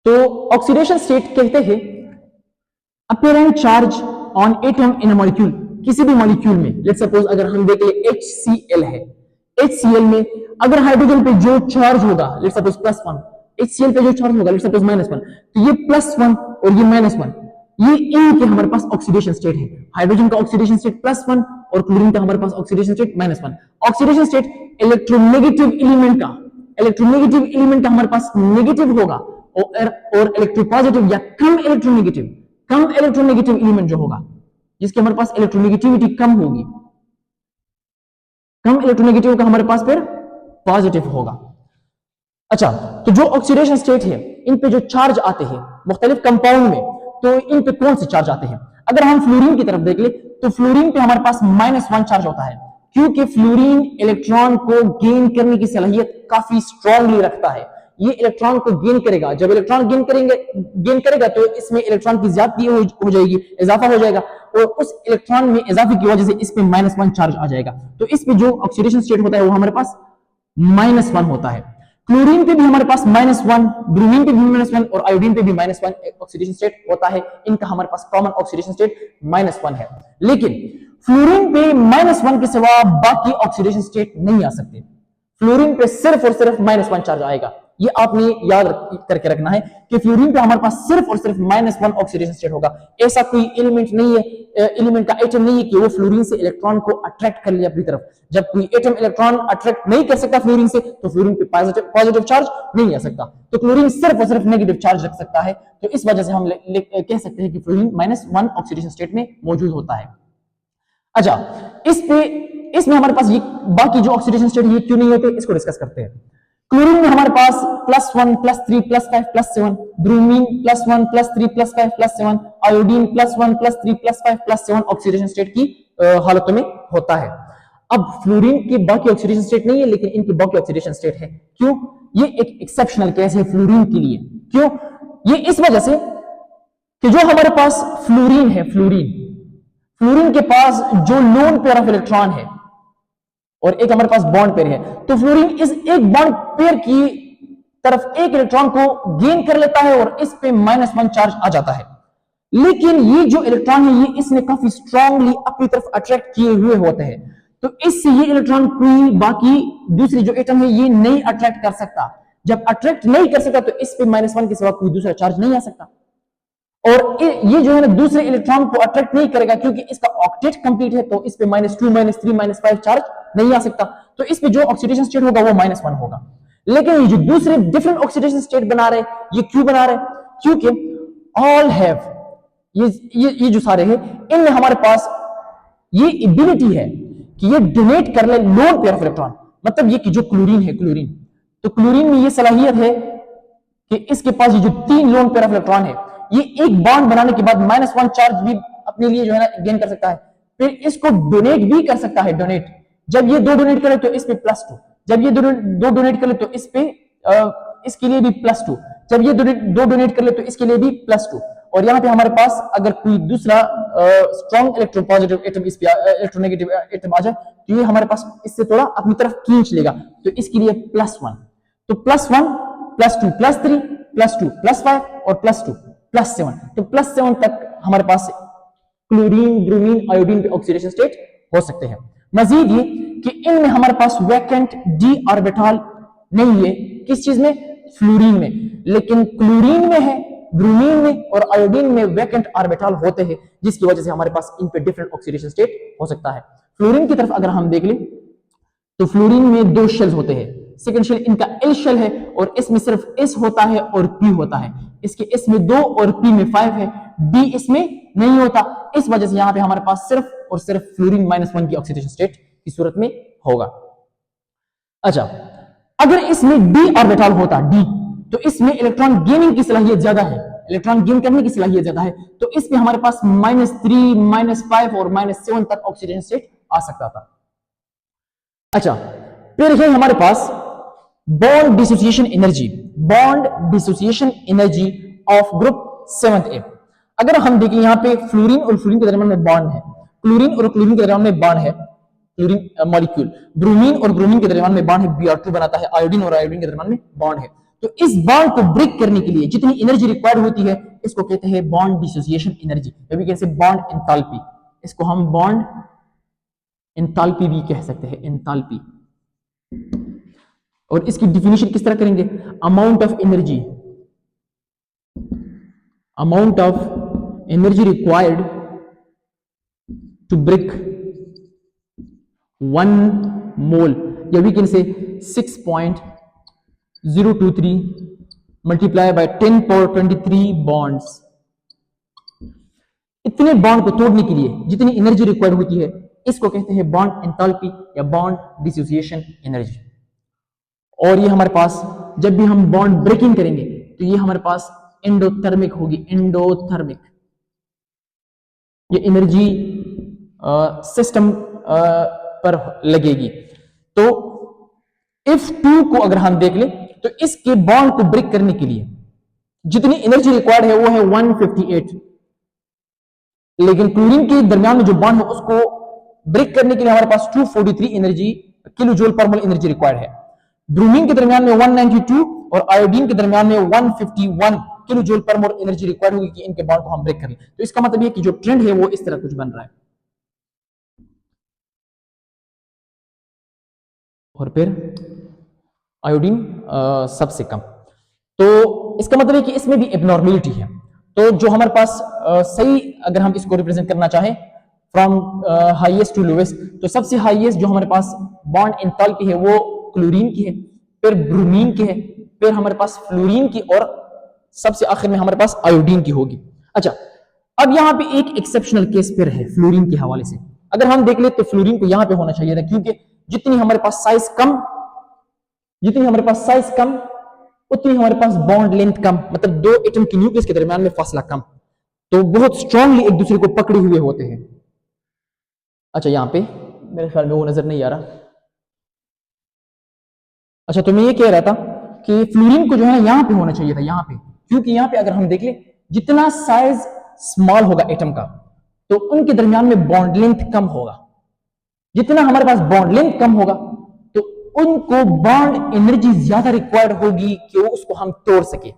तो oxidation state कहते हैं appearing charge on atom in a molecule, किसी भी मॉलिक्यूल में। लेट्स सपोज अगर हम देख ले HCl है, HCl में अगर हाइड्रोजन पे जो चार्ज होगा, लेट्स सपोज +1, HCl पे जो चार्ज होगा लेट्स सपोज -1, तो ये +1 और ये -1, ये इनके हमारे पास ऑक्सीडेशन स्टेट है। हाइड्रोजन का ऑक्सीडेशन स्टेट +1 और क्लोरीन का हमारे पास oxidation state -1। Oxidation state electronegative element का हमारे पास नेगेटिव होगा और इलेक्ट्रोपॉजिटिव या कम इलेक्ट्रोनेगेटिव एलिमेंट जो होगा, जिसकी हमारे पास इलेक्ट्रोनेगेटिविटी कम होगी, कम इलेक्ट्रोनेगेटिव का हमारे पास फिर पॉजिटिव होगा। अच्छा, तो जो ऑक्सीडेशन स्टेट है, इन पे जो चार्ज आते हैं मुख्तलिफ कंपाउंड में, तो इन पे कौन से चार्ज आते हैं? अगर हम फ्लोरीन की तरफ देख ले तो फ्लोरीन पे हमारे पास -1 चार्ज होता है, क्योंकि फ्लोरीन इलेक्ट्रॉन को गेन करने की सलाहियत काफी स्ट्रांगली रखता है। ये इलेक्ट्रॉन को गेन करेगा, जब इलेक्ट्रॉन गेन करेगा तो इसमें इलेक्ट्रॉन की ज्यादती हो जाएगी, इजाफा हो जाएगा, और उस इलेक्ट्रॉन में इजाफे की वजह से इस पे -1 चार्ज आ जाएगा। तो इस पे जो ऑक्सीडेशन स्टेट होता है वो हमारे पास -1 होता है। क्लोरीन पे भी हमारे पास -1, ब्रोमीन पे भी -1 और आयोडीन पे भी -1 ऑक्सीडेशन स्टेट होता है। इनका हमारे पास कॉमन ऑक्सीडेशन स्टेट -1 है। लेकिन फ्लोरीन पे -1 के सिवा बाकी ऑक्सीडेशन स्टेट नहीं आ सकते। फ्लोरीन पे सिर्फ और सिर्फ -1 चार्ज आएगा। ये आपने याद करके रखना है कि फ्लोरीन पे हमारे पास सिर्फ और सिर्फ -1 ऑक्सीडेशन स्टेट होगा। ऐसा कोई एलिमेंट नहीं है, एलिमेंट का एटम नहीं है कि वो फ्लोरीन से इलेक्ट्रॉन को अट्रैक्ट कर ले अपनी तरफ। जब कोई एटम इलेक्ट्रॉन अट्रैक्ट नहीं कर सकता फ्लोरीन से, तो फ्लोरीन पे पॉजिटिव चार्ज नहीं आ सकता। तो क्लोरीन सिर्फ और सिर्फ नेगेटिव चार्ज रख सकता है। तो इस वजह से हम कह सकते हैं कि फ्लोरीन -1 ऑक्सीडेशन स्टेट में मौजूद होता है। अच्छा, इसमें हमारे पास ये बाकी जो ऑक्सीडेशन स्टेट ये क्यों नहीं होते, इसको डिस्कस करते हैं। क्लोरीन में हमारे पास +1 +3 +5 +7, ब्रोमीन +1 +3 +5 +7, आयोडीन +1 +3 +5 +7 ऑक्सीडेशन स्टेट की हालतों में होता है। अब फ्लोरीन की बाकी ऑक्सीडेशन स्टेट नहीं है, लेकिन इनकी बाकी ऑक्सीडेशन स्टेट है। क्यों? ये एक एक्सेप्शनल केस है फ्लोरीन के लिए। क्यों? ये इस वजह से कि जो हमारे पास फ्लोरीन है, फ्लोरीन के पास जो लोन पेयर ऑफ इलेक्ट्रॉन है और एक हमारे पास बॉन्ड पेयर है, तो फ्लोरीन इस एक बॉन्ड पेयर की तरफ एक इलेक्ट्रॉन को गेन कर लेता है और इस पे -1 चार्ज आ जाता है। लेकिन ये जो इलेक्ट्रॉन है ये इसने काफी स्ट्रांगली अपनी तरफ अट्रैक्ट किए हुए होते हैं, तो इससे ये इलेक्ट्रॉन कोई बाकी दूसरी जो एटम है ये नहीं अट्रैक्ट कर सकता। जब अट्रैक्ट नहीं कर सकता तो इस पे -1 के सिवा कोई दूसरा चार्ज नहीं आ सकता, और ये जो है ना दूसरे इलेक्ट्रॉन को अट्रैक्ट नहीं करेगा, क्योंकि इसका ऑक्टेट कंप्लीट है, तो इस पे -2 -3 -5 चार्ज नहीं आ सकता। तो इस पे जो ऑक्सीडेशन स्टेट होगा वो -1 होगा। लेकिन ये जो दूसरे डिफरेंट ऑक्सीडेशन स्टेट बना रहे, ये क्यों बना रहे? क्योंकि ऑल हैव, ये जो सारे हैं इनमें हमारे पास ये एबिलिटी है कि ये डोनेट कर ले लोन पेयर ऑफ इलेक्ट्रॉन। मतलब ये कि जो क्लोरीन है, तो क्लोरीन में ये सलाहियत है कि इसके पास ये जो 3 लोन पेयर ऑफ इलेक्ट्रॉन है, ये एक बॉन्ड बनाने के बाद -1 चार्ज भी अपने लिए जो है ना गेन कर सकता है, फिर इसको डोनेट भी कर सकता है। डोनेट जब ये 2 डोनेट करे तो इस पे +2, जब ये 2 डोनेट कर ले तो इस पे इसके लिए भी +2, जब ये 2 डोनेट कर ले तो इसके लिए भी +2। और यहाँ पे हमारे पास अगर कोई दूसरा स्ट्रॉन्ग इलेक्ट्रोपॉजिटिव एटम इस पे इलेक्ट्रोनेगेटिव एटम आ जाए तो ये हमारे पास इससे थोड़ा अपनी तरफ खींच लेगा, तो इसके लिए +1, तो +1 +2 +3 +2 +5 और +2 +7, तो +7 तक हमारे पास क्लोरीन, ब्रोमीन, आयोडीन के ऑक्सीडेशन स्टेट हो सकते हैं। मजीद ये कि इनमें हमारे पास वैकेंट d ऑर्बिटल नहीं है, किस चीज में? फ्लोरीन में। लेकिन क्लोरीन में है, ब्रोमीन में और आयोडीन में वैकेंट ऑर्बिटल होते हैं, जिसकी वजह से हमारे पास इन पे डिफरेंट ऑक्सीडेशन स्टेट हो सकता है। फ्लोरीन की तरफ अगर हम देख लें तो फ्लोरीन में 2 शेल्स होते हैं। सेकंड शेल इनका L शेल है और इसमें सिर्फ S होता है और P होता है। इसके S में 2 और P में 5 है, D इसमें नहीं होता। इस वजह से यहां पे हमारे पास सिर्फ और सिर्फ फ्लोरीन -1 की ऑक्सीडेशन स्टेट की सूरत में होगा। अच्छा, अगर इसमें D ऑर्बिटल होता, D, तो इसमें इलेक्ट्रॉन गेनिंग की सलाहियत ज्यादा है, इलेक्ट्रॉन गेन करने की सलाहियत ज्यादा है, तो इस पे हमारे पास -3 -5 और -7 तक ऑक्सीडेशन स्टेट आ सकता था। अच्छा, फिर है हमारे पास bond dissociation energy of group 7A। अगर हम देखें यहाँ पे फ्लोरीन और फ्लोरीन के दरमियान में बॉन्ड है, क्लोरीन और क्लोरीन के दरमियान में बॉन्ड है, क्लोरीन मॉलिक्यूल, ब्रोमीन और ब्रोमीन के दरमियान में बॉन्ड है, Br2 बनाता है, आयोडीन और आयोडीन के दरमियान में बॉन्ड है। तो इस बॉन्ड को ब्रेक करने के लिए जितनी एनर्जी रिक्वायर्ड होती है इसको कहते हैं बॉन्ड डिसोसिएशन एनर्जी, या भी कहते हैं बॉन्ड एंथैल्पी। इसको हम बॉन्ड एंथैल्पी भी कह सकते हैं, एंथैल्पी। और इसकी डिफिनेशन किस तरह करेंगे? Amount of energy, amount of energy required to break 1 mole, या we can say 6.023 multiply by 10 power 23 bonds। इतने बॉन्ड को तोड़ने के लिए जितनी एनर्जी रिक्वायर्ड होती है इसको कहते हैं बॉन्ड एंथैल्पी या बॉन्ड डिसोसिएशन एनर्जी। और ये हमारे पास जब भी हम बॉन्ड ब्रेकिंग करेंगे तो ये हमारे पास एंडोथर्मिक होगी, एंडोथर्मिक। ये एनर्जी सिस्टम पर लगेगी। तो F2 को अगर हम देख ले तो इसके बॉन्ड को ब्रेक करने के लिए जितनी एनर्जी रिक्वायर्ड है वो है 158, लेकिन क्लोरीन के दरमियान में जो बॉन्ड है उसको ब्रेक करने के लिए हमारे पास 243 एनर्जी किलो जूल पर मोल एनर्जी रिक्वायर्ड है। ब्रोमीन के दरमियान में 192 और आयोडीन के दरमियान में 151 किलो जूल पर मोल एनर्जी रिक्वायर्ड होगी कि इनके बॉन्ड को हम ब्रेक कर लें। तो इसका मतलब ये कि जो ट्रेंड है वो इस तरह कुछ बन रहा है। और फिर आयोडीन सबसे कम, तो इसका मतलब है कि इसमें भी एबनॉर्मेलिटी है। तो जो हमारे पास सही अगर हम इसको रिप्रेजेंट करना चाहें फ्रॉम हाईएस्ट टू लोवेस्ट, तो सबसे हाईएस्ट जो हमारे पास बॉन्ड एंथैल्पी है वो क्लोरीन की है, फिर ब्रोमीन की है, फिर हमारे पास फ्लोरीन की, और सबसे आखिर में हमारे पास आयोडीन की होगी। अच्छा, अब यहां पे एक एक्सेप्शनल केस फिर है फ्लोरीन के हवाले से। अगर हम देख ले तो फ्लोरीन को यहां पे होना चाहिए था, क्योंकि जितनी हमारे पास साइज कम उतनी हमारे पास बॉन्ड लेंथ कम, मतलब दो एटम के न्यूक्लियस के दरमियान में फासला कम, तो बहुत स्ट्रांगली एक दूसरे को पकड़े हुए होते हैं। अच्छा, यहां पे मेरे ख्याल में वो नजर नहीं आ रहा। अच्छा, तो मैं ये कह रहा था कि फ्लोरीन को जो है यहां पे होना चाहिए था, यहां पे, क्योंकि यहां पे अगर हम देख ले जितना साइज स्मॉल होगा एटम का तो उनके दरमियान में बॉन्ड लेंथ कम होगा। जितना हमारे पास बॉन्ड लेंथ कम होगा तो उनको बॉन्ड एनर्जी ज्यादा रिक्वायर्ड होगी कि वो उसको हम तोड़ सके।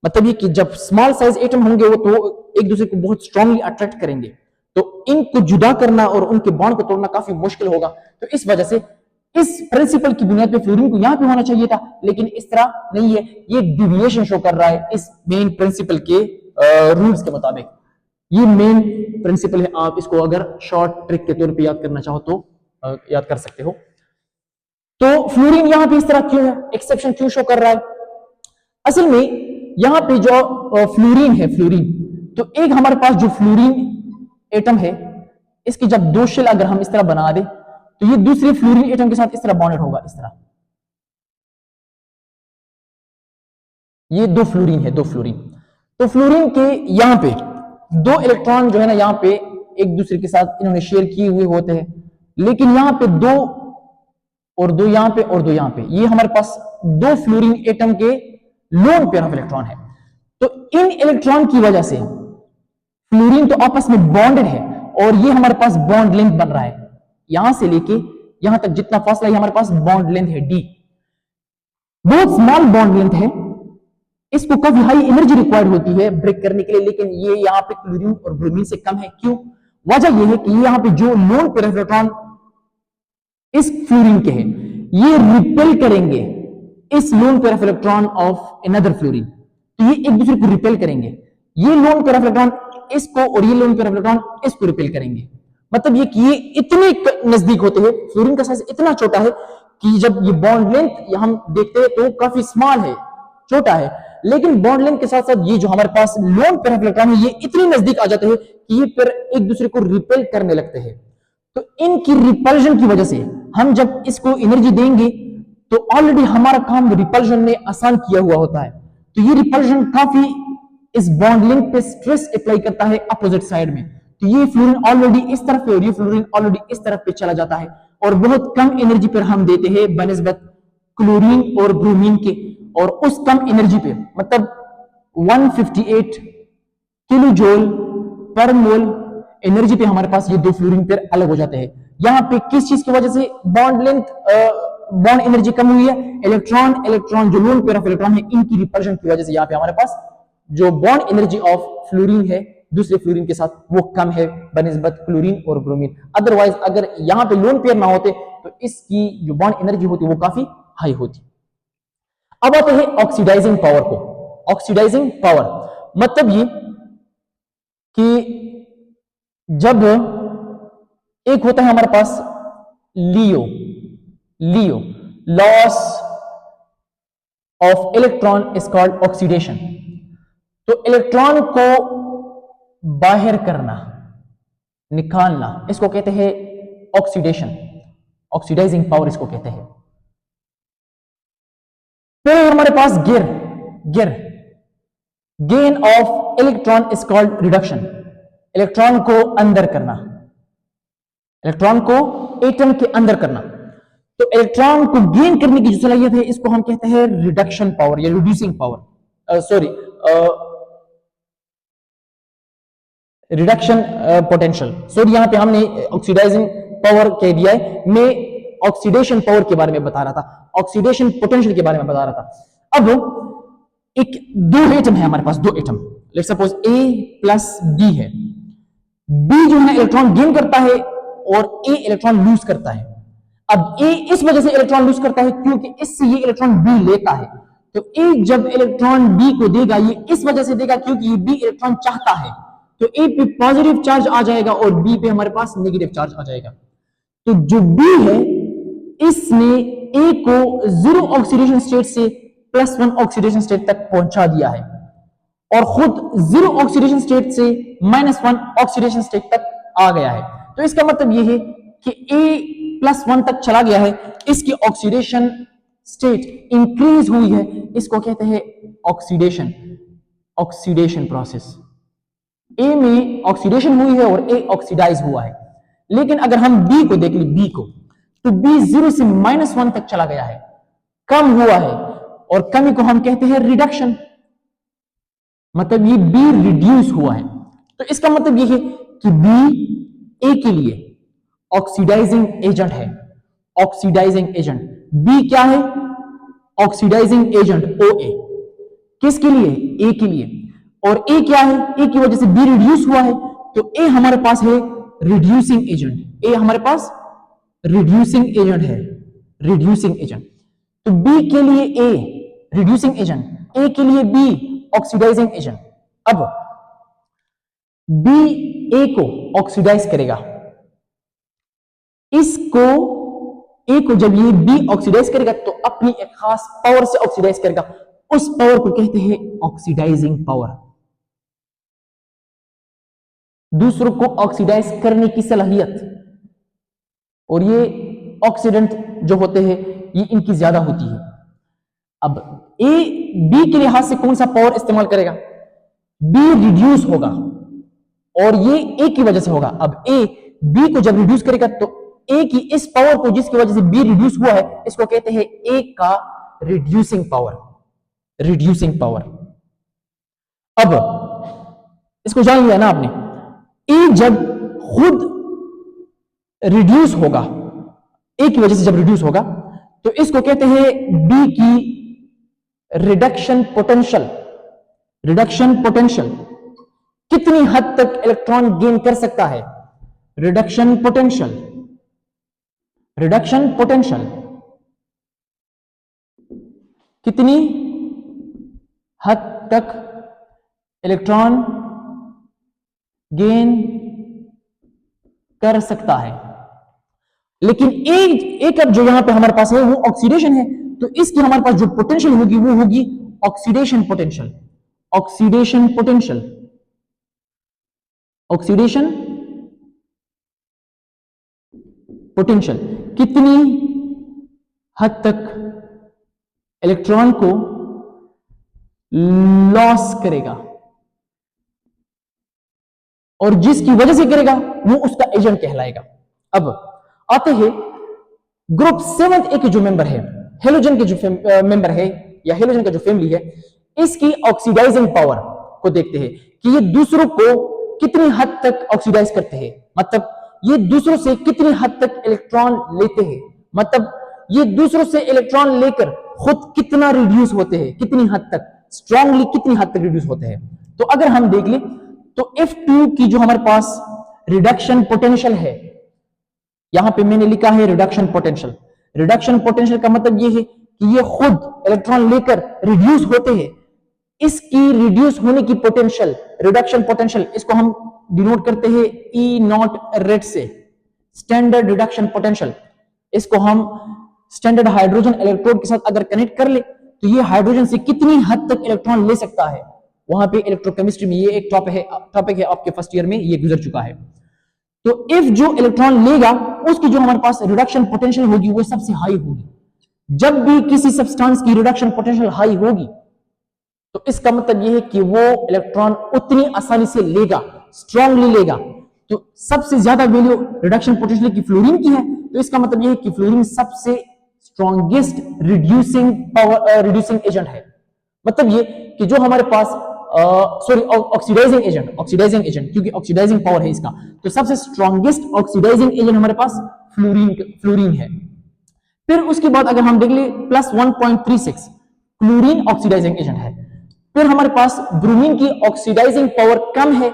मतलब ये कि जब स्मॉल साइज एटम होंगे वो तो एक दूसरे को बहुत स्ट्रांगली अट्रैक्ट करेंगे, तो इनको जुदा करना और उनके बॉन्ड को तोड़ना काफी मुश्किल होगा। तो इस वजह से इस प्रिंसिपल की बुनियाद पे फ्लोरीन को यहां पे होना चाहिए था, लेकिन इस तरह नहीं है। ये डिविएशन शो कर रहा है इस मेन प्रिंसिपल के रूल्स के मुताबिक। ये मेन प्रिंसिपल है, आप इसको अगर शॉर्ट ट्रिक के तौर पे याद करना चाहो तो याद कर सकते हो। तो फ्लोरीन यहां पे इस तरह क्यों है, एक्सेप्शन क्यों शो कर रहा है? असल में यहां पे जो फ्लोरीन है, फ्लोरीन, तो एक हमारे पास जो फ्लोरीन एटम है इसकी जब दो शेल अगर हम इस तरह बना दे तो ये दूसरे फ्लोरीन एटम के साथ इस तरह बॉन्डेड होगा, इस तरह। ये दो फ्लोरीन है, दो फ्लोरीन। तो फ्लोरीन के यहां पे दो इलेक्ट्रॉन जो है ना यहां पे एक दूसरे के साथ इन्होंने शेयर किए हुए होते हैं, लेकिन यहां पे दो और दो यहां पे और दो यहां पे, ये हमारे पास दो फ्लोरीन एटम के लोन पेयर ऑफ इलेक्ट्रॉन है। तो इन इलेक्ट्रॉन की वजह से फ्लोरीन तो आपस में बॉन्डेड है और ये हमारे पास बॉन्ड लेंथ बन रहा है, यहां से लेके यहां तक जितना फासला है हमारे पास बॉन्ड लेंथ है डी, बहुत स्मॉल बॉन्ड लेंथ है। इसको काफी हाई एनर्जी रिक्वायर्ड होती है ब्रेक करने के लिए, लेकिन ये यहाँ पे क्लोरीन और ब्रोमीन से कम है। क्यों? वजह यह है कि यहाँ पे जो लोन पेयर ऑफ इलेक्ट्रॉन इस फ्लोरीन के हैं ये रिपेल करेंगे इस lone pair of electron of another fluorine, तो ये एक दूसरे को रिपेल करेंगे। ये लोन पेयर ऑफ इलेक्ट्रॉन इसको और ये लोन पेयर ऑफ इलेक्ट्रॉन इसको रिपेल करेंगे। मतलब ये कि ये इतने नजदीक होते हैं, फ्लोरीन का साइज इतना छोटा है कि जब ये बॉन्ड लेंथ हम देखते हैं तो काफी स्मॉल है, छोटा है, लेकिन बॉन्ड लेंथ के साथ साथ ये जो हमारे पास लोन पेयर ऑफ इलेक्ट्रॉन है ये इतने नजदीक आ जाते हैं कि ये पेयर एक दूसरे को रिपेल करने लगते हैं। तो इनकी रिपल्जन की वजह से हम जब इसको एनर्जी देंगे तो ऑलरेडी हमारा काम रिपल्जन ने आसान किया हुआ होता है, तो ये रिपल्जन काफी इस बॉन्ड लिंक पे स्ट्रेस अप्लाई करता है अपोजिट साइड में। तो ये फ्लोरीन ऑलरेडी इस तरफ है और ये फ्लोरीन ऑलरेडी इस तरफ पे चला जाता है और बहुत कम एनर्जी पर हम देते हैं बनिस्बत क्लोरीन और ब्रोमीन के, और उस कम एनर्जी पे मतलब 158 किलो जूल पर मोल एनर्जी पे हमारे पास ये दो फ्लोरीन पेयर अलग हो जाते हैं। यहां पे किस चीज की वजह से बॉन्ड लेंथ बॉन्ड एनर्जी कम हुई है, इलेक्ट्रॉन जो लोन पेयर ऑफ इलेक्ट्रॉन है इनकी रिपल्शन की वजह से यहाँ पे हमारे पास जो बॉन्ड एनर्जी ऑफ फ्लोरीन है दूसरे फ्लोरीन के साथ वो कम है बनिस्बत क्लोरीन और ब्रोमीन। अदरवाइज अगर यहाँ पे लोन पेयर ना होते तो इसकी जो बॉन्ड एनर्जी होती वो काफी हाई होती। अब आते हैं ऑक्सीडाइजिंग पावर को। ऑक्सीडाइजिंग पावर मतलब ये कि जब एक होता है हमारे पास LEO loss of electron is called oxidation. तो इलेक्ट्रॉन को बाहर करना, निकालना, इसको कहते हैं ऑक्सीडेशन, ऑक्सीडाइजिंग पावर इसको कहते हैं। फिर हमारे पास gain of electron is called reduction. Electron को अंदर करना, इलेक्ट्रॉन को एटम के अंदर करना। तो इलेक्ट्रॉन को गेन करने की जो सलाहियत है इसको हम कहते हैं रिडक्शन पावर या reducing power, reduction potential. Sorry यहां पे हमने ऑक्सीडाइजिंग पावर कह दिया है, मैं ऑक्सीडेशन पावर के बारे में बता रहा था, ऑक्सीडेशन पोटेंशियल के बारे में बता रहा था। अब एक दो एटम है हमारे पास, दो atom, let's suppose A plus B है। B जो है इलेक्ट्रॉन गेन करता है और A इलेक्ट्रॉन लूज करता है। अब A इस वजह से इलेक्ट्रॉन लूज करता है क्योंकि इससे ये इलेक्ट्रॉन B लेता है। तो A जब इलेक्ट्रॉन B को देगा ये इस वजह से देगा क्योंकि ये B इलेक्ट्रॉन चाहता है। तो A पे पॉजिटिव चार्ज आ जाएगा और B पे हमारे पास नेगेटिव चार्ज आ जाएगा। तो जो B है इसने A को जीरो ऑक्सीडेशन स्टेट से +1 ऑक्सीडेशन स्टेट तक पहुंचा दिया है और खुद जीरो ऑक्सीडेशन स्टेट से -1 ऑक्सीडेशन स्टेट तक आ गया है। तो इसका मतलब यह है कि A+1 तक चला गया है, इसकी ऑक्सीडेशन स्टेट इंक्रीज हुई है, इसको कहते हैं ऑक्सीडेशन प्रोसेस। A में ऑक्सीडेशन हुई है और A ऑक्सीडाइज हुआ है। लेकिन अगर हम B को देख लें, B को, तो B 0 से -1 तक चला गया है, कम हुआ है, और कमी को हम कहते हैं रिडक्शन, मतलब ये B रिड्यूस हुआ है। तो इसका मतलब ये है कि B A के लिए ऑक्सीडाइजिंग एजेंट है, ऑक्सीडाइजिंग एजेंट। B क्या है? Oxidising agent OA। किसके लिए? A के लिए। और A क्या है? A की वजह से B रिड्यूस हुआ है, तो A हमारे पास है रिड्यूसिंग एजेंट। A हमारे पास रिड्यूसिंग एजेंट है, रिड्यूसिंग एजेंट। तो B के लिए A रिड्यूसिंग एजेंट, A के लिए B ऑक्सीडाइजिंग एजेंट। अब B A को ऑक्सीडाइज करेगा, इसको A को जब ये B ऑक्सीडाइज करेगा तो अपनी एक खास पावर से ऑक्सीडाइज करेगा, उस पावर को कहते हैं ऑक्सीडाइजिंग पावर। दूसरों को ऑक्सीडाइज करने की सलाहियत, और ये ऑक्सीडेंट जो होते हैं ये इनकी ज्यादा होती है। अब A B के लिहाज से कौन सा पावर इस्तेमाल करेगा? B रिड्यूस होगा और ये A की वजह से होगा। अब A B को जब रिड्यूस करेगा तो A की इस पावर को जिसकी वजह से B रिड्यूस हुआ है इसको कहते हैं A का रिड्यूसिंग पावर, रिड्यूसिंग पावर। अब इसको जान लिया ना आपने, A जब खुद रिड्यूस होगा, A की वजह से जब रिड्यूस होगा तो इसको कहते हैं B की रिडक्शन पोटेंशियल। रिडक्शन पोटेंशियल कितनी हद तक इलेक्ट्रॉन गेन कर सकता है? रिडक्शन पोटेंशियल, रिडक्शन पोटेंशियल कितनी हद तक इलेक्ट्रॉन गेन कर सकता है। लेकिन एक अब जो यहां पे हमारे पास है वो ऑक्सीडेशन है, तो इसकी हमारे पास जो पोटेंशियल होगी वो होगी oxidation potential. Oxidation potential, oxidation potential कितनी हद तक इलेक्ट्रॉन को लॉस करेगा, और जिसकी वजह से करेगा वो उसका एजेंट कहलाएगा। अब आते हैं ग्रुप 7A के जो मेंबर है, हेलोजन के जो मेंबर है या हेलोजन का जो फैमिली है, इसकी ऑक्सीडाइजिंग पावर को देखते हैं कि ये दूसरों को कितनी हद तक ऑक्सीडाइज करते हैं, मतलब ये दूसरों से कितनी हद तक इलेक्ट्रॉन लेते हैं। मतलब ये दूसरों से इलेक्ट्रॉन लेकर खुद कितना रिड्यूस होते हैं, कितनी हद तक, स्ट्रांगली कितनी हद तक रिड्यूस होते हैं। तो अगर हम देख लें तो F2 की जो हमारे पास रिडक्शन पोटेंशियल है, यहां पे मैंने लिखा है रिडक्शन पोटेंशियल। रिडक्शन पोटेंशियल का मतलब ये है कि ये खुद इलेक्ट्रॉन लेकर रिड्यूस होते हैं। इसकी रिड्यूस होने की पोटेंशियल, रिडक्शन पोटेंशियल, इसको हम डिनोट करते हैं ई नॉट रेट से, स्टैंडर्ड रिडक्शन पोटेंशियल। इसको हम स्टैंडर्ड हाइड्रोजन इलेक्ट्रोड के साथ अगर कनेक्ट कर ले तो ये हाइड्रोजन से कितनी हद तक इलेक्ट्रॉन ले सकता है। वहां पे इलेक्ट्रोकेमिस्ट्री में ये एक टॉपिक है आपके फर्स्ट ईयर में, ये गुजर चुका है। तो इफ जो इलेक्ट्रॉन लेगा उसकी जो हमारे पास रिडक्शन पोटेंशियल होगी वो सबसे हाई होगी। जब भी किसी सब्सटेंस की रिडक्शन पोटेंशियल हाई होगी तो इसका मतलब यह है कि वो इलेक्ट्रॉन उतनी आसानी से लेगा, स्ट्रांगली लेगा। तो सबसे ज्यादा वैल्यू रिडक्शन पोटेंशियल की फ्लोरीन की है, तो इसका मतलब यह है कि फ्लोरीन सबसे स्ट्रॉन्गेस्ट रिड्यूसिंग एजेंट है। मतलब ये कि जो हमारे पास ऑक्सीडाइजिंग एजेंट, क्योंकि ऑक्सीडाइजिंग पावर है इसका, तो सबसे स्ट्रॉन्गेस्ट ऑक्सीडाइजिंग एजेंट हमारे पास फ्लोरीन है। फिर उसके बाद अगर हम देख ले प्लस 1.36 क्लोरीन ऑक्सीडाइजिंग एजेंट है। फिर हमारे पास ब्रोमीन की ऑक्सीडाइजिंग पावर कम है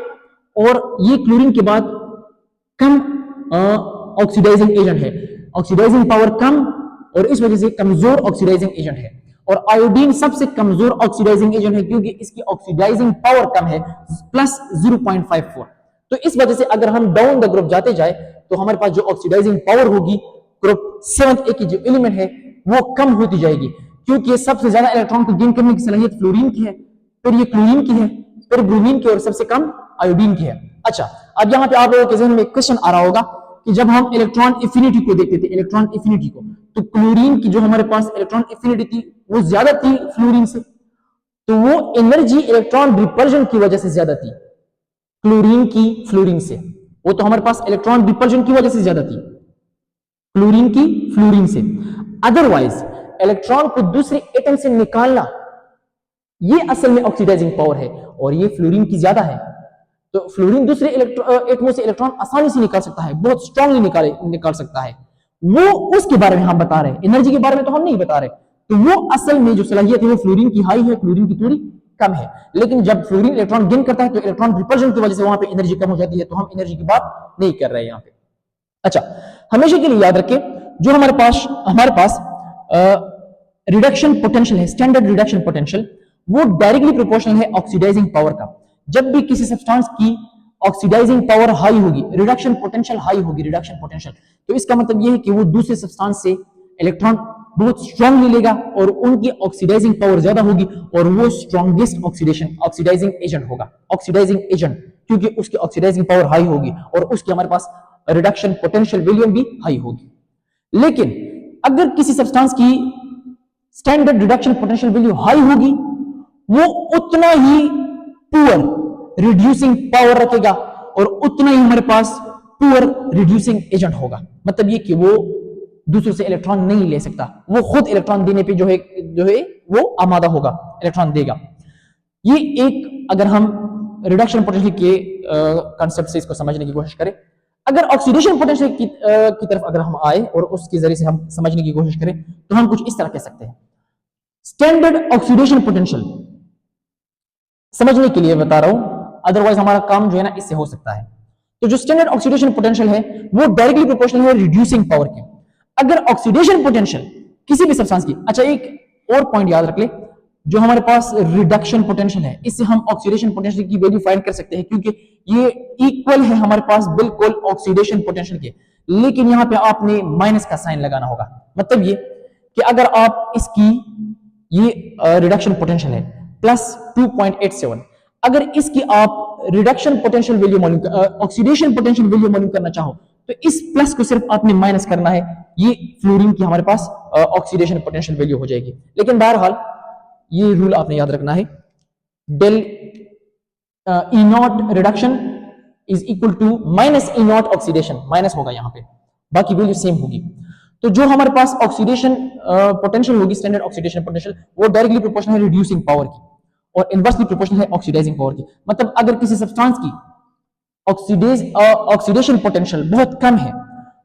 और ये क्लोरीन के बाद कम ऑक्सीडाइजिंग एजेंट है, ऑक्सीडाइजिंग पावर कम और इस वजह से कमजोर ऑक्सीडाइजिंग एजेंट है। और आयोडीन सबसे कमजोर ऑक्सीडाइजिंग एजेंट है क्योंकि इसकी ऑक्सीडाइजिंग पावर कम है, प्लस 0.54। तो इस वजह से अगर हम डाउन द ग्रुप जाते जाए तो हमारे पास जो ऑक्सीडाइजिंग पावर होगी ग्रुप 7A की जो एलिमेंट है वो कम होती जाएगी, क्योंकि सबसे ज्यादा इलेक्ट्रॉन को गेन करने की सलाहियत फ्लोरीन की है, फिर ये क्लोरीन की है, फिर ब्रोमीन की और सबसे कम आयोडीन की है। अच्छा, अब यहां पे आप लोगों के जहन में क्वेश्चन आ रहा होगा कि जब हम इलेक्ट्रॉन एफिनिटी को देखते थे, इलेक्ट्रॉन एफिनिटी को, तो क्लोरीन की जो हमारे पास इलेक्ट्रॉन एफिनिटी थी वो ज्यादा थी फ्लोरीन से, तो वो एनर्जी इलेक्ट्रॉन रिपल्जन की वजह से ज्यादा थी क्लोरीन की फ्लोरीन से। वो तो हमारे पास इलेक्ट्रॉन रिपल्जन की वजह से ज्यादा थी क्लोरीन की फ्लोरीन से। अदरवाइज इलेक्ट्रॉन को दूसरे एटम से निकालना ये असल में ऑक्सीडाइजिंग पावर है और ये फ्लोरीन की ज्यादा है। तो फ्लोरीन दूसरे एटमों से इलेक्ट्रॉन आसानी से निकाल सकता है, बहुत स्ट्रांगली निकाल सकता है। वो उसके बारे में हम बता रहे हैं, एनर्जी के बारे में तो हम नहीं बता रहे। तो वो असल में जो सलाहियत है वो फ्लोरीन की हाई है, क्लोरीन की थोड़ी कम है। लेकिन जब फ्लोरीन इलेक्ट्रॉन गेन करता है तो इलेक्ट्रॉन रिपल्जन की वजह से वहां पे एनर्जी कम हो जाती है, तो हम एनर्जी की बात नहीं कर रहे हैं यहाँ पे। अच्छा, हमेशा के लिए याद रखें जो हमारे पास रिडक्शन पोटेंशियल है, स्टैंडर्ड रिडक्शन पोटेंशियल, वो डायरेक्टली प्रोपोर्शनल है ऑक्सीडाइजिंग पावर का। जब भी किसी सब्सटेंस की ऑक्सीडाइजिंग पावर हाई होगी, रिडक्शन पोटेंशियल हाई होगी, रिडक्शन पोटेंशियल, तो इसका मतलब यह है कि वो दूसरे सब्सटेंस से इलेक्ट्रॉन बहुत स्ट्रांगली लेगा और उनकी ऑक्सीडाइजिंग पावर ज्यादा होगी और वो स्ट्रॉन्गेस्ट ऑक्सीडाइजिंग एजेंट होगा, ऑक्सीडाइजिंग एजेंट, क्योंकि उसकी ऑक्सीडाइजिंग पावर हाई होगी और उसकी हमारे पास रिडक्शन पोटेंशियल वैल्यू भी हाई होगी। लेकिन अगर किसी सब्सटेंस की standard reduction potential value high होगी, वो उतना ही पुअर रिड्यूसिंग पावर रखेगा और उतना ही हमारे पास पुअर रिड्यूसिंग एजेंट होगा। मतलब ये कि वो दूसरों से इलेक्ट्रॉन नहीं ले सकता, वो खुद इलेक्ट्रॉन देने पे जो है वो आमादा होगा, इलेक्ट्रॉन देगा। ये एक, अगर हम रिडक्शन पोटेंशियल के कांसेप्ट से इसको समझने की कोशिश करें, अगर ऑक्सीडेशन पोटेंशियल की तरफ अगर हम आए और उसके जरिए से हम समझने की कोशिश करें तो हम कुछ इस तरह कह सकते हैं। स्टैंडर्ड ऑक्सीडेशन पोटेंशियल समझने के लिए बता रहा हूं, अदरवाइज हमारा काम जो है ना इससे हो सकता है। तो जो स्टैंडर्ड ऑक्सीडेशन पोटेंशियल है वो डायरेक्टली प्रोपोर्शनल है रिड्यूसिंग पावर के। अगर ऑक्सीडेशन पोटेंशियल किसी भी सब्सटेंस की, अच्छा एक और पॉइंट याद रख ले, जो हमारे पास रिडक्शन पोटेंशियल है इससे हम ऑक्सीडेशन पोटेंशियल की वैल्यू फाइंड कर सकते हैं, क्योंकि ये इक्वल है हमारे पास बिल्कुल ऑक्सीडेशन पोटेंशियल के। लेकिन यहां पे आपने माइनस का साइन लगाना होगा। मतलब ये कि अगर आप इसकी ये रिडक्शन पोटेंशियल है प्लस 2.87, अगर इसकी आप रिडक्शन पोटेंशियल वैल्यू मालूम, ऑक्सीडेशन पोटेंशियल वैल्यू मालूम करना चाहो तो इस प्लस को सिर्फ आपने माइनस करना है, ये फ्लोरीन की हमारे पास ऑक्सीडेशन पोटेंशियल वैल्यू हो जाएगी। लेकिन बहरहाल ये रूल आपने याद रखना है, del E naught reduction is equal to minus E naught oxidation, minus होगा यहां पे, बाकी वैल्यू सेम होगी। तो जो हमारे पास ऑक्सीडेशन पोटेंशियल होगी, स्टैंडर्ड ऑक्सीडेशन पोटेंशियल, वो डायरेक्टली प्रोपोर्शनल है रिड्यूसिंग पावर की और इनवर्सली प्रोपोर्शनल है ऑक्सीडाइजिंग पावर की। मतलब अगर किसी सब्सटेंस की ऑक्सीडेशन पोटेंशियल बहुत कम है,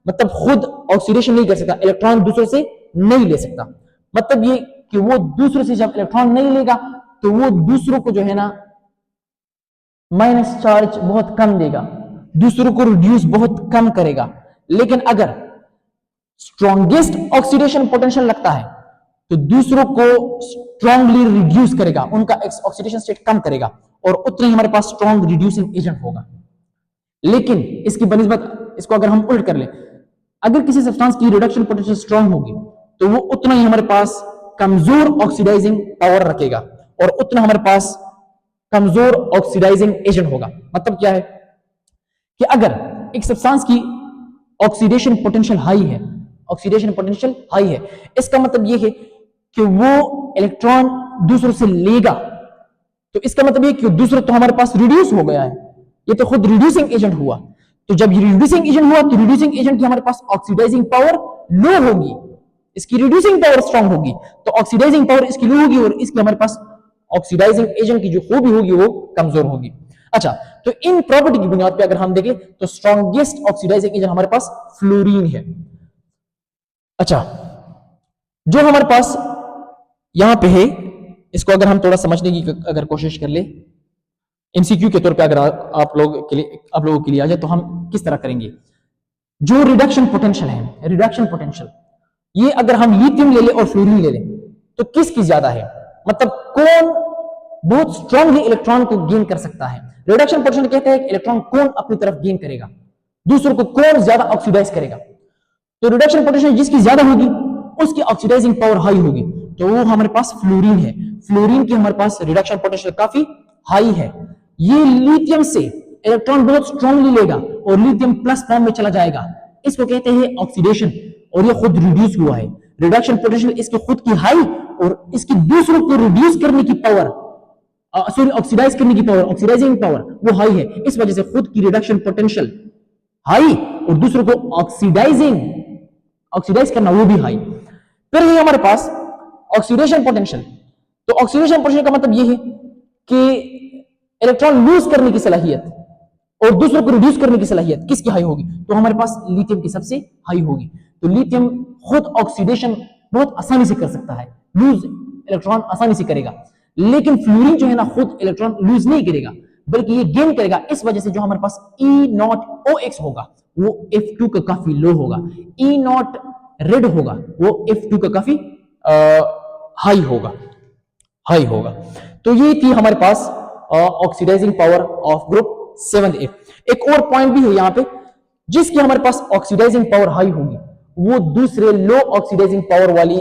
मतलब खुद ऑक्सीडेशन नहीं कर सकता, इलेक्ट्रॉन दूसरों से नहीं ले सकता। मतलब ये कि वो दूसरों से जब इलेक्ट्रॉन नहीं लेगा तो वो दूसरों को जो है ना माइनस चार्ज बहुत कम देगा, दूसरों को रिड्यूस बहुत कम करेगा। लेकिन अगर स्ट्रॉन्गेस्ट ऑक्सीडेशन पोटेंशियल लगता है तो दूसरों को स्ट्रांगली रिड्यूस करेगा, उनका ऑक्सीडेशन स्टेट कम करेगा और उतना ही हमारे पास स्ट्रॉन्ग रिड्यूसिंग एजेंट होगा। लेकिन इसकी बनिस्बत इसको अगर हम उल्ट कर ले, अगर किसी सब्सटेंस की रिडक्शन पोटेंशियल स्ट्रांग होगी तो वो उतना ही हमारे पास कमजोर ऑक्सीडाइजिंग पावर रखेगा और उतना हमारे पास कमजोर ऑक्सीडाइजिंग एजेंट होगा। मतलब क्या है कि अगर एक सब्सटेंस की ऑक्सीडेशन पोटेंशियल हाई है, ऑक्सीडेशन पोटेंशियल हाई है, इसका मतलब यह है कि वो इलेक्ट्रॉन दूसरों से लेगा, तो इसका मतलब यह कि दूसरा तो हमारे पास रिड्यूस हो गया है, ये तो खुद रिड्यूसिंग एजेंट हुआ। तो जब ये रिड्यूसिंग एजेंट हुआ तो रिड्यूसिंग एजेंट की हमारे पास ऑक्सीडाइजिंग पावर लो होगी, इसकी रिड्यूसिंग पावर स्ट्रांग होगी, तो ऑक्सीडाइजिंग पावर इसकी लो होगी और इसकी हमारे पास ऑक्सीडाइजिंग एजेंट की जो खूबी होगी वो कमजोर होगी। अच्छा, तो इन प्रॉपर्टी की बुनियाद पे अगर हम देखें तो स्ट्रॉन्गेस्ट ऑक्सीडाइजिंग एजेंट हमारे पास फ्लोरीन है। अच्छा, जो हमारे पास यहां पे है, इसको अगर हम थोड़ा समझने की अगर कोशिश कर ले, एमसीक्यू के तौर पे अगर आप लोगों के लिए आ जाए तो हम किस तरह करेंगे। जो रिडक्शन पोटेंशियल है, रिडक्शन पोटेंशियल, ये अगर हम लिथियम ले ले और फ्लोरीन ले ले तो किसकी ज्यादा है, मतलब कौन बहुत स्ट्रांगली इलेक्ट्रॉन को गेन कर सकता है। रिडक्शन पोटेंशियल कहता है कि इलेक्ट्रॉन कौन अपनी तरफ गेन करेगा, दूसरों को कौन ज्यादा ऑक्सीडाइज करेगा। तो रिडक्शन पोटेंशियल जिसकी ज्यादा होगी उसकी ऑक्सीडाइजिंग पावर हाई होगी, तो वो हमारे पास फ्लोरीन है। फ्लोरीन की हमारे पास रिडक्शन पोटेंशियल काफी हाई है। ये लिथियम से इलेक्ट्रॉन बहुत स्ट्रांगली लेगा और लिथियम प्लस फॉर्म में चला जाएगा, इसको कहते हैं ऑक्सीडेशन, और ये खुद रिड्यूस हुआ है। रिडक्शन पोटेंशियल इसकी खुद की हाई और इसकी दूसरों को रिड्यूस करने की पावर, सॉरी ऑक्सीडाइज करने की पावर, ऑक्सीडाइजिंग पावर वो हाई है। इस वजह से खुद की रिडक्शन पोटेंशियल हाई और दूसरों को ऑक्सीडाइज करना वो भी हाई। फिर है हमारे पास ऑक्सीडेशन पोटेंशियल। तो ऑक्सीडेशन पोटेंशियल का मतलब ये है कि इलेक्ट्रॉन लूज करने की सलाहियत और दूसरों को रिड्यूस करने की सलाहियत किसकी हाई होगी, तो हमारे पास लिथियम की सबसे हाई होगी। तो लिथियम खुद ऑक्सीडेशन बहुत आसानी से कर सकता है, लूज इलेक्ट्रॉन आसानी से करेगा। लेकिन फ्लोरीन जो है ना खुद इलेक्ट्रॉन लूज नहीं करेगा बल्कि ये गेन करेगा। इस वजह से जो हमारे पास E0OX होगा वो F2 का काफी लो होगा, E0 रेड होगा वो F2 का काफी हाई होगा। तो ये थी हमारे पास oxidising power of group 7A। एक और पॉइंट भी है यहाँ पे, जिसकी हमारे पास ऑक्सीडाइजिंग पावर हाई होगी वो दूसरे लो ऑक्सीडाइजिंग पावर वाली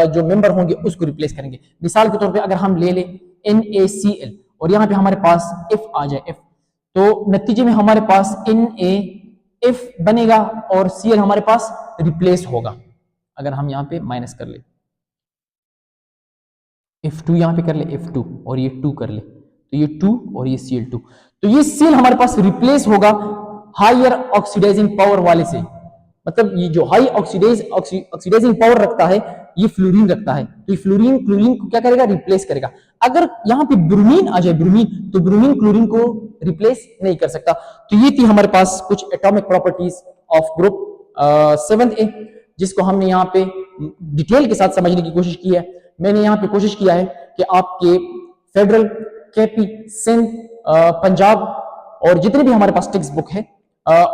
जो मेंबर होंगे उसको रिप्लेस करेंगे। मिसाल के तौर पे अगर हम ले ले NaCl और यहाँ पे हमारे पास F आ जाए F, तो नतीजे में हमारे पास NaF बनेगा और Cl हमारे पास रिप्लेस होगा। अगर हम यहाँ पे माइनस कर ले, F2 यहाँ पे कर ले F2 और ये 2 कर ले, तो ये 2 और ये Cl2, तो ये Cl हमारे पास रिप्लेस होगा हायर ऑक्सीडाइजिंग पावर वाले से। मतलब ये जो हाई ऑक्सीडाइजिंग पावर रखता है ये फ्लोरीन रखता है, तो ये फ्लोरीन क्लोरीन को क्या करेगा, रिप्लेस करेगा। अगर यहाँ पे ब्रोमीन आ जाए, ब्रोमीन, तो ब्रोमीन क्लोरीन को रिप्लेस नहीं कर सकता। तो ये थी हमारे पास कुछ atomic properties of group 7A, जिसको हमने यहाँ पे डिटेल के साथ समझने की कोशिश की है। मैंने यहाँ पे कोशिश किया है कि आपके फेडरल, केपी, सिंध, पंजाब और जितने भी हमारे पास टेक्स्ट बुक है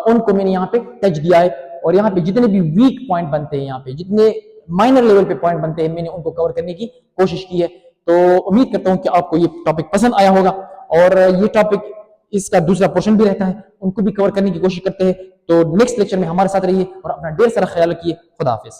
उनको मैंने यहाँ पे टच दिया है, और यहाँ पे जितने भी वीक पॉइंट बनते हैं, यहाँ पे जितने माइनर लेवल पे पॉइंट बनते हैं, मैंने उनको कवर करने की कोशिश की है। तो उम्मीद करता हूँ कि आपको ये टॉपिक पसंद आया होगा, और ये टॉपिक इसका दूसरा पोर्शन भी रहता है, उनको भी कवर करने की कोशिश करते हैं। तो नेक्स्ट लेक्चर में हमारे साथ रहिए और अपना ढेर सारा ख्याल रखिए। खुदा हाफिज।